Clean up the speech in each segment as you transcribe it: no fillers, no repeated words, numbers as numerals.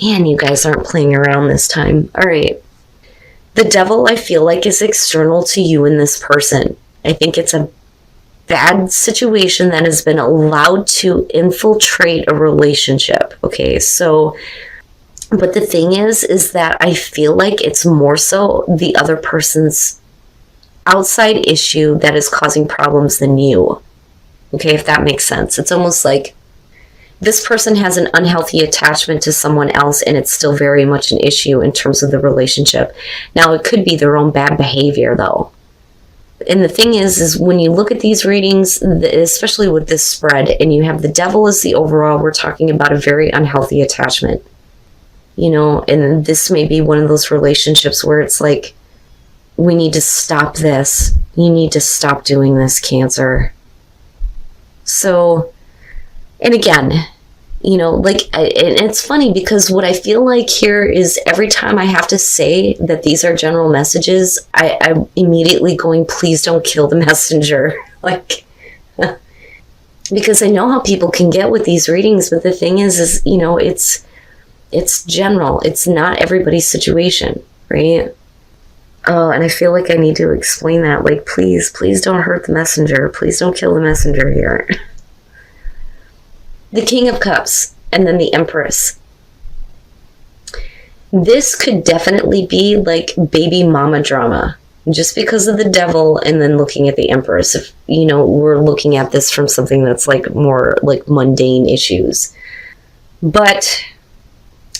Man, you guys aren't playing around this time. All right. The devil, I feel like, is external to you and this person. I think it's a bad situation that has been allowed to infiltrate a relationship. Okay, so, but the thing is that I feel like it's more so the other person's outside issue that is causing problems than you. Okay, if that makes sense. It's almost like this person has an unhealthy attachment to someone else and it's still very much an issue in terms of the relationship. Now, it could be their own bad behavior, though. And the thing is when you look at these readings, especially with this spread, and you have the devil as the overall, we're talking about a very unhealthy attachment. You know, and this may be one of those relationships where it's like, we need to stop this. You need to stop doing this, Cancer. So, and again, you know, like, and it's funny because what I feel like here is every time I have to say that these are general messages, I'm immediately going, please don't kill the messenger. Like, because I know how people can get with these readings, but the thing is, you know, it's general. It's not everybody's situation, right? Oh, and I feel like I need to explain that. Like, please don't hurt the messenger. Please don't kill the messenger here. The King of Cups, and then the Empress. This could definitely be like baby mama drama, just because of the devil, and then looking at the Empress. If, you know, we're looking at this from something that's like more like mundane issues. But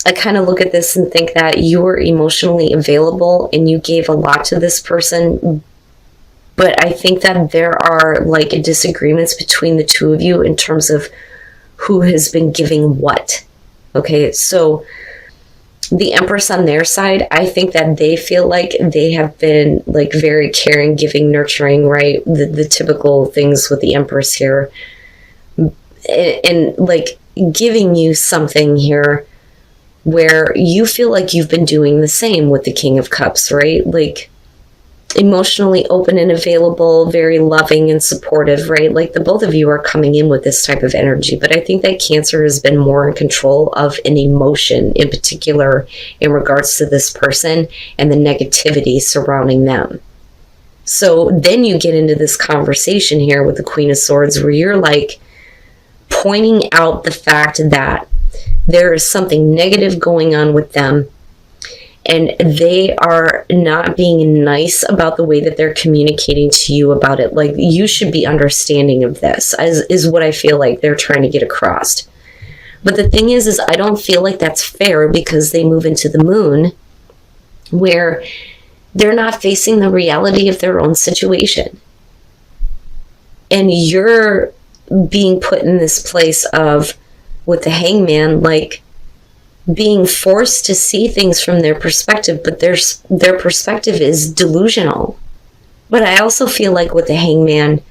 I kind of look at this and think that you were emotionally available and you gave a lot to this person. But I think that there are like disagreements between the two of you in terms of who has been giving what. Okay, so the Empress on their side, I think that they feel like they have been like very caring, giving, nurturing, right? The typical things with the Empress here. And like giving you something here where you feel like you've been doing the same with the King of Cups, right? Like emotionally open and available, very loving and supportive, right? Like the both of you are coming in with this type of energy, but I think that Cancer has been more in control of an emotion in particular in regards to this person and the negativity surrounding them. So then you get into this conversation here with the Queen of Swords where you're like pointing out the fact that there is something negative going on with them and they are not being nice about the way that they're communicating to you about it. Like, you should be understanding of this, is what I feel like they're trying to get across. But the thing is I don't feel like that's fair because they move into the Moon where they're not facing the reality of their own situation. And you're being put in this place of, with the Hangman, like, being forced to see things from their perspective, but their perspective is delusional. But I also feel like with the Hangman,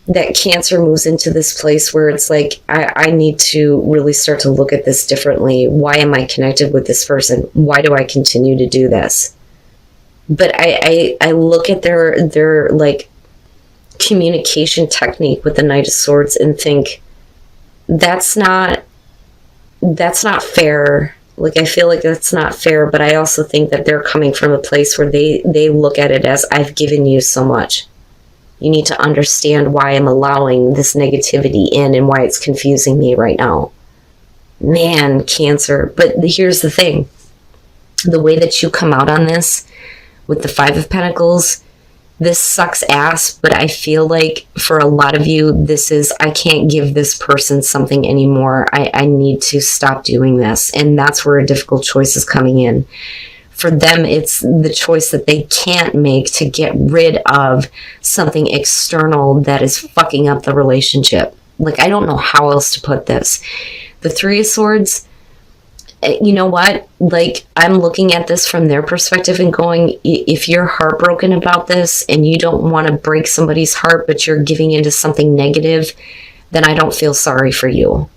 that Cancer moves into this place where it's like, I need to really start to look at this differently. Why am I connected with this person? Why do I continue to do this? But I look at their like communication technique with the Knight of Swords and think, that's not fair. Like, I feel like that's not fair, but I also think that they're coming from a place where they look at it as, I've given you so much. You need to understand why I'm allowing this negativity in and why it's confusing me right now. Man, Cancer. But here's the thing. The way that you come out on this with the Five of Pentacles, this sucks ass, but I feel like for a lot of you, this is, I can't give this person something anymore. I need to stop doing this. And that's where a difficult choice is coming in. For them, it's the choice that they can't make to get rid of something external that is fucking up the relationship. Like, I don't know how else to put this. The Three of Swords, you know what? Like, I'm looking at this from their perspective and going, if you're heartbroken about this and you don't want to break somebody's heart, but you're giving into something negative, then I don't feel sorry for you.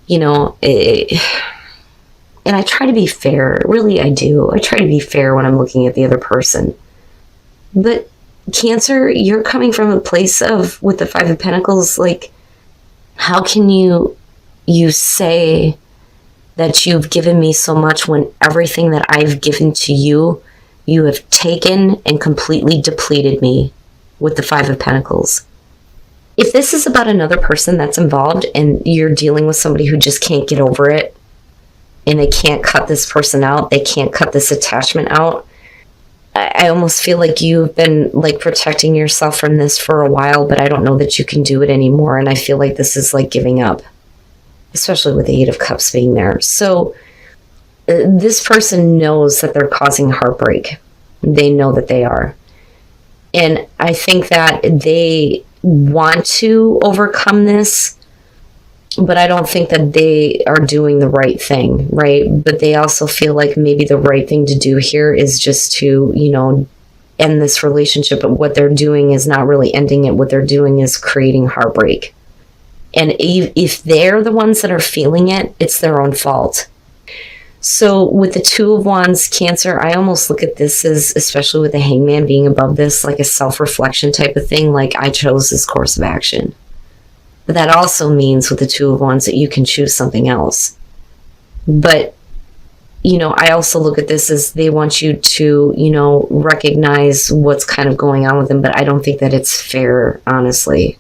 You know, and I try to be fair. Really, I do. I try to be fair when I'm looking at the other person. But Cancer, you're coming from a place of, with the Five of Pentacles, like, how can you say that you've given me so much when everything that I've given to you, you have taken and completely depleted me with the Five of Pentacles. If this is about another person that's involved and you're dealing with somebody who just can't get over it and they can't cut this person out, they can't cut this attachment out, I almost feel like you've been like protecting yourself from this for a while, but I don't know that you can do it anymore. And I feel like this is like giving up, especially with the Eight of Cups being there. So this person knows that they're causing heartbreak. They know that they are. And I think that they want to overcome this, but I don't think that they are doing the right thing, right? But they also feel like maybe the right thing to do here is just to, end this relationship. But what they're doing is not really ending it. What they're doing is creating heartbreak. And if they're the ones that are feeling it, it's their own fault. So with the Two of Wands, Cancer, I almost look at this as, especially with the Hangman being above this, like a self-reflection type of thing, like I chose this course of action. But that also means with the Two of Wands that you can choose something else. But, I also look at this as they want you to, recognize what's kind of going on with them, but I don't think that it's fair, honestly.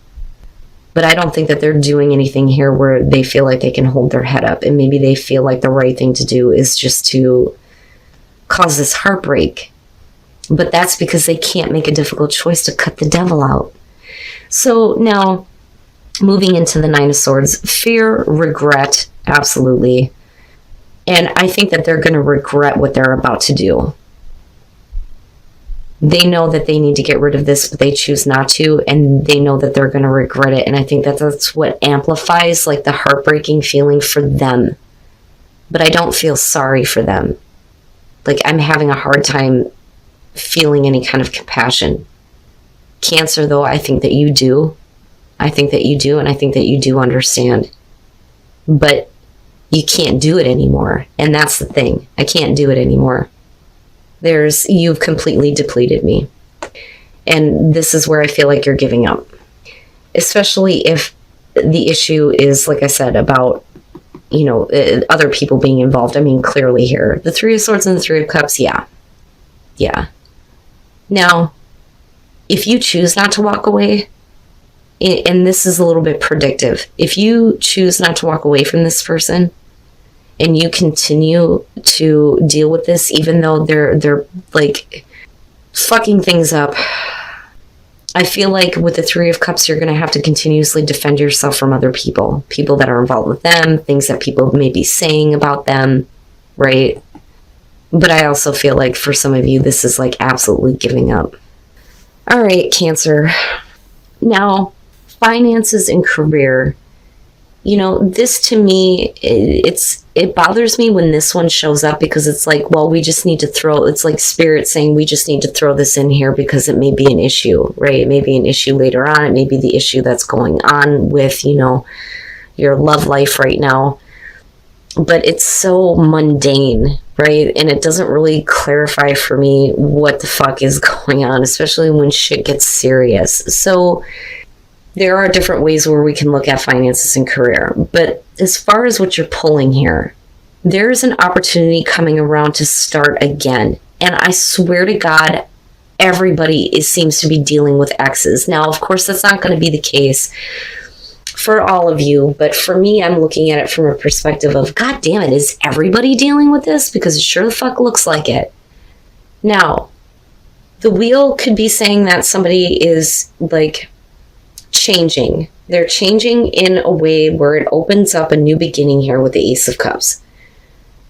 But I don't think that they're doing anything here where they feel like they can hold their head up. And maybe they feel like the right thing to do is just to cause this heartbreak. But that's because they can't make a difficult choice to cut the devil out. So now, moving into the Nine of Swords, fear, regret, absolutely. And I think that they're going to regret what they're about to do. They know that they need to get rid of this, but they choose not to, and they know that they're going to regret it. And I think that that's what amplifies like the heartbreaking feeling for them. But I don't feel sorry for them. Like I'm having a hard time feeling any kind of compassion. Cancer, though, I think that you do. I think that you do, and I think that you do understand. But you can't do it anymore. And that's the thing. I can't do it anymore. You've completely depleted me. And this is where I feel like you're giving up. Especially if the issue is, like I said, about, other people being involved. I mean, clearly here. The Three of Swords and the Three of Cups, yeah. Yeah. Now, if you choose not to walk away, and this is a little bit predictive, if you choose not to walk away from this person, and you continue to deal with this, even though they're like fucking things up, I feel like with the Three of Cups, you're going to have to continuously defend yourself from other people that are involved with them, things that people may be saying about them, right? But I also feel like for some of you, this is like absolutely giving up. All right, Cancer. Now, finances and career. This to me, it bothers me when this one shows up because it's like, well, we just need to it's like Spirit saying we just need to throw this in here because it may be an issue, right? It may be an issue later on. It may be the issue that's going on with, your love life right now. But it's so mundane, right? And it doesn't really clarify for me what the fuck is going on, especially when shit gets serious. So there are different ways where we can look at finances and career. But as far as what you're pulling here, there is an opportunity coming around to start again. And I swear to God, everybody seems to be dealing with exes. Now, of course, that's not going to be the case for all of you. But for me, I'm looking at it from a perspective of, God damn it, is everybody dealing with this? Because it sure the fuck looks like it. Now, the wheel could be saying that somebody is like changing. They're changing in a way where it opens up a new beginning here with the Ace of Cups.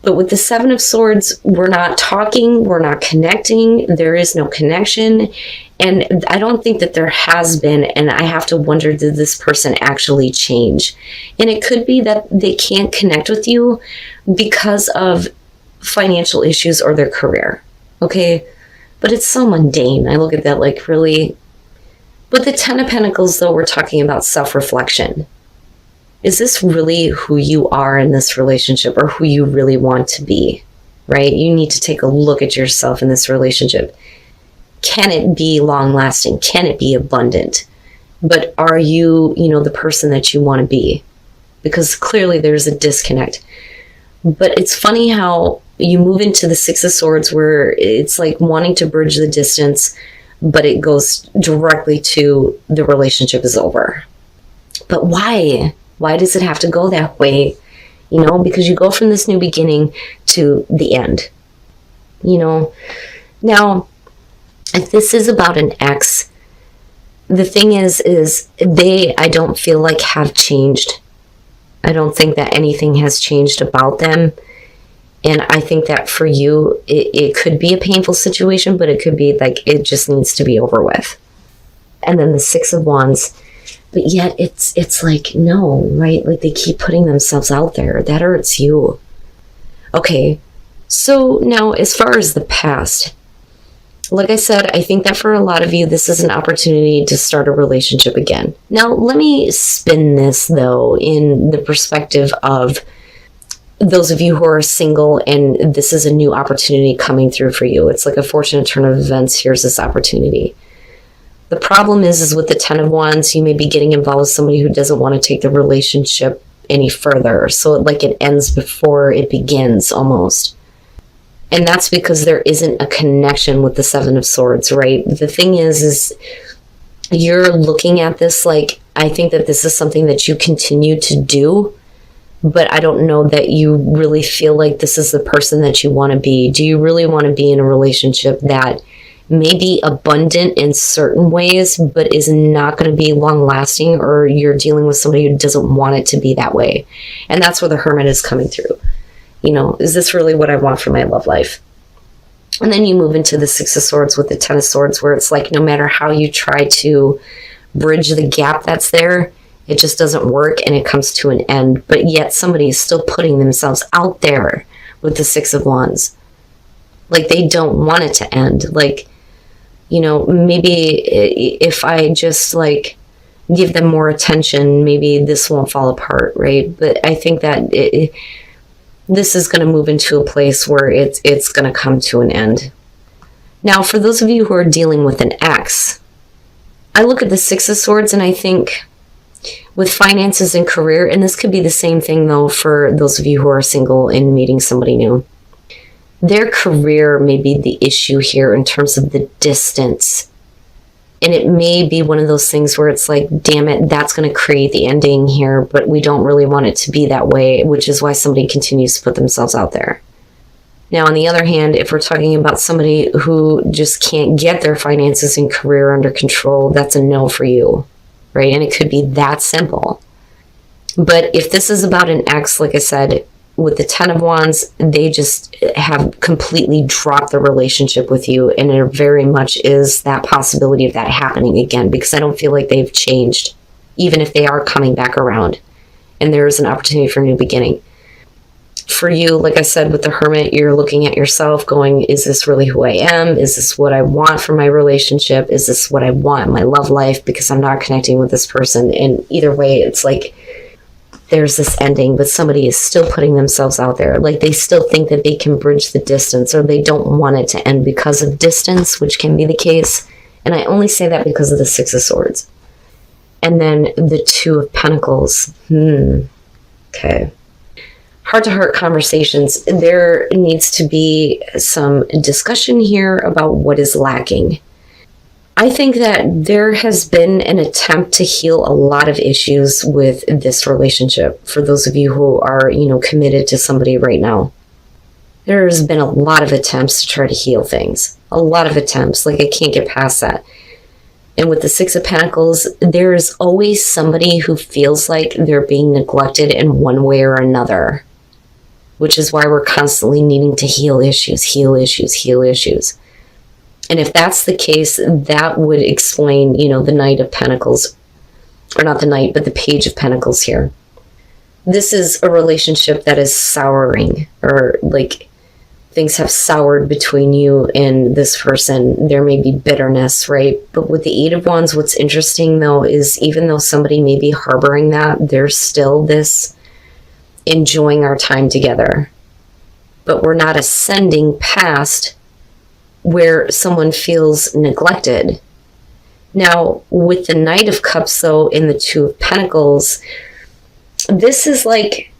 But with the Seven of Swords, we're not talking, we're not connecting, there is no connection. And I don't think that there has been, and I have to wonder, did this person actually change? And it could be that they can't connect with you because of financial issues or their career. Okay? But it's so mundane. I look at that like, really? With the Ten of Pentacles, though, we're talking about self-reflection. Is this really who you are in this relationship or who you really want to be, right? You need to take a look at yourself in this relationship. Can it be long-lasting? Can it be abundant? But are you, the person that you want to be? Because clearly there's a disconnect. But it's funny how you move into the Six of Swords where it's like wanting to bridge the distance, but it goes directly to the relationship is over. But why? Why does it have to go that way? You know, because you go from this new beginning to the end. You know, now, if this is about an ex, the thing is they, I don't feel like have changed. I don't think that anything has changed about them. And I think that for you, it could be a painful situation, but it could be like it just needs to be over with. And then the Six of Wands, but yet it's like, no, right? Like they keep putting themselves out there. That hurts you. Okay, so now as far as the past, like I said, I think that for a lot of you, this is an opportunity to start a relationship again. Now, let me spin this, though, in the perspective of those of you who are single and this is a new opportunity coming through for you. It's like a fortunate turn of events. Here's this opportunity. The problem is with the Ten of Wands, you may be getting involved with somebody who doesn't want to take the relationship any further. So like it ends before it begins almost. And that's because there isn't a connection with the Seven of Swords, right? The thing is you're looking at this like, I think that this is something that you continue to do, but I don't know that you really feel like this is the person that you want to be. Do you really want to be in a relationship that may be abundant in certain ways, but is not going to be long lasting, or you're dealing with somebody who doesn't want it to be that way? And that's where the Hermit is coming through. You know, is this really what I want for my love life? And then you move into the Six of Swords with the Ten of Swords, where it's like no matter how you try to bridge the gap that's there, it just doesn't work and it comes to an end. But yet somebody is still putting themselves out there with the Six of Wands. Like they don't want it to end. Like, you know, maybe if I just like give them more attention, maybe this won't fall apart, right? But I think that this is going to move into a place where it's going to come to an end. Now, for those of you who are dealing with an ex, I look at the Six of Swords and I think with finances and career, and this could be the same thing though for those of you who are single and meeting somebody new, their career may be the issue here in terms of the distance. And it may be one of those things where it's like, damn it, that's going to create the ending here, but we don't really want it to be that way, which is why somebody continues to put themselves out there. Now, on the other hand, if we're talking about somebody who just can't get their finances and career under control, that's a no for you, right? And it could be that simple. But if this is about an ex, like I said, with the Ten of Wands, they just have completely dropped the relationship with you. And there very much is that possibility of that happening again, because I don't feel like they've changed, even if they are coming back around. And there is an opportunity for a new beginning. For you, like I said, with the Hermit, you're looking at yourself going, is this really who I am? Is this what I want for my relationship? Is this what I want in my love life? Because I'm not connecting with this person. And either way, it's like, there's this ending, but somebody is still putting themselves out there. Like they still think that they can bridge the distance, or they don't want it to end because of distance, which can be the case. And I only say that because of the Six of Swords. And then the Two of Pentacles. Okay. Heart-to-heart conversations. There needs to be some discussion here about what is lacking. I think that there has been an attempt to heal a lot of issues with this relationship. For those of you who are, you know, committed to somebody right now, there's been a lot of attempts to try to heal things. A lot of attempts. Like I can't get past that. And with the Six of Pentacles, there is always somebody who feels like they're being neglected in one way or another, which is why we're constantly needing to heal issues, heal issues, heal issues. And if that's the case, that would explain, you know, the Knight of Pentacles, or not the Knight, but the Page of Pentacles here. This is a relationship that is souring, or like things have soured between you and this person. There may be bitterness, right? But with the Eight of Wands, what's interesting though is even though somebody may be harboring that, there's still this enjoying our time together. But we're not ascending past where someone feels neglected. Now, with the Knight of Cups, though, in the Two of Pentacles, this is like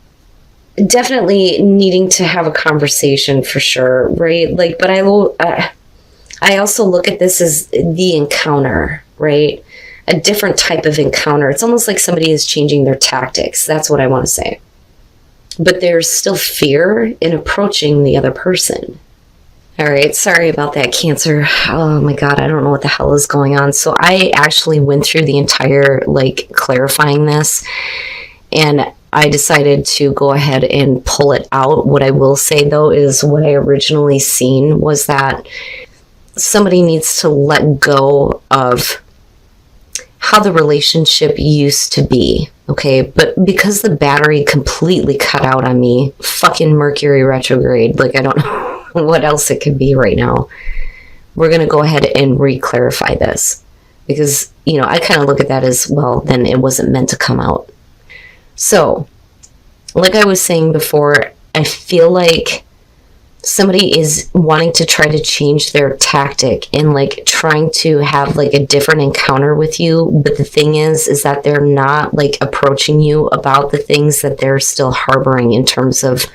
definitely needing to have a conversation for sure, right? Like, but I also look at this as the encounter, right? A different type of encounter. It's almost like somebody is changing their tactics. That's what I want to say. But there's still fear in approaching the other person. All right, sorry about that, Cancer. Oh my God, I don't know what the hell is going on. So I actually went through the entire, like, clarifying this, and I decided to go ahead and pull it out. What I will say, though, is what I originally seen was that somebody needs to let go of how the relationship used to be, okay? But because the battery completely cut out on me, fucking Mercury retrograde, like, I don't know what else it could be right now. We're going to go ahead and re-clarify this because, you know, I kind of look at that as, well, then it wasn't meant to come out. So, like I was saying before, I feel like somebody is wanting to try to change their tactic and, like, trying to have, like, a different encounter with you. But the thing is that they're not, like, approaching you about the things that they're still harboring in terms of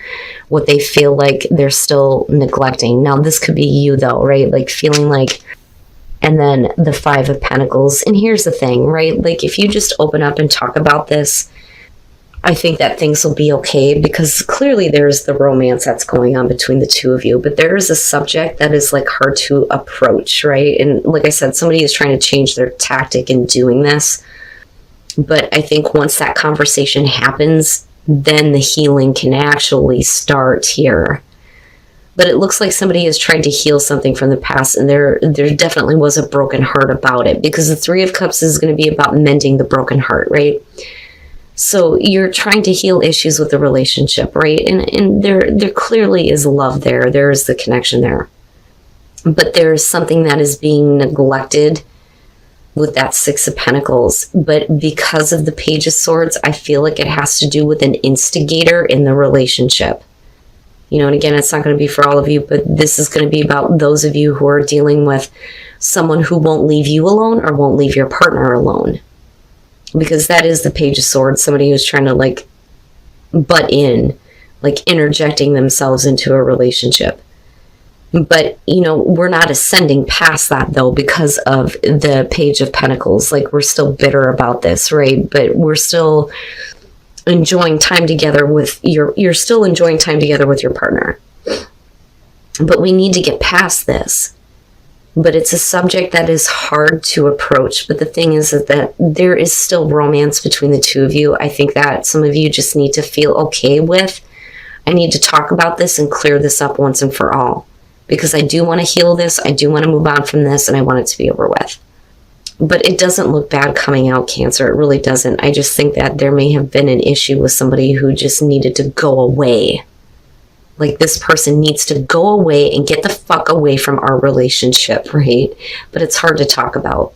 what they feel like they're still neglecting. Now, this could be you, though, right? Like, feeling like, and then the Five of Pentacles. And here's the thing, right? Like, if you just open up and talk about this, I think that things will be okay, because clearly there's the romance that's going on between the two of you, but there is a subject that is, like, hard to approach, right? And like I said, somebody is trying to change their tactic in doing this. But I think once that conversation happens, then the healing can actually start here. But it looks like somebody has tried to heal something from the past, and there definitely was a broken heart about it, because the Three of Cups is going to be about mending the broken heart, right? So you're trying to heal issues with the relationship, right? And there clearly is love there. There is the connection there. But there's something that is being neglected with that Six of Pentacles. But because of the Page of Swords, I feel like it has to do with an instigator in the relationship. You know, and again, it's not going to be for all of you, but this is going to be about those of you who are dealing with someone who won't leave you alone or won't leave your partner alone. Because that is the Page of Swords, somebody who's trying to, like, butt in, like, interjecting themselves into a relationship. But, you know, we're not ascending past that, though, because of the Page of Pentacles. Like, we're still bitter about this, right? But we're still enjoying time together with you're still enjoying time together with your partner. But we need to get past this. But it's a subject that is hard to approach. But the thing is that there is still romance between the two of you. I think that some of you just need to feel okay with, I need to talk about this and clear this up once and for all. Because I do want to heal this, I do want to move on from this, and I want it to be over with. But it doesn't look bad coming out, Cancer. It really doesn't. I just think that there may have been an issue with somebody who just needed to go away. Like, this person needs to go away and get the fuck away from our relationship, right? But it's hard to talk about.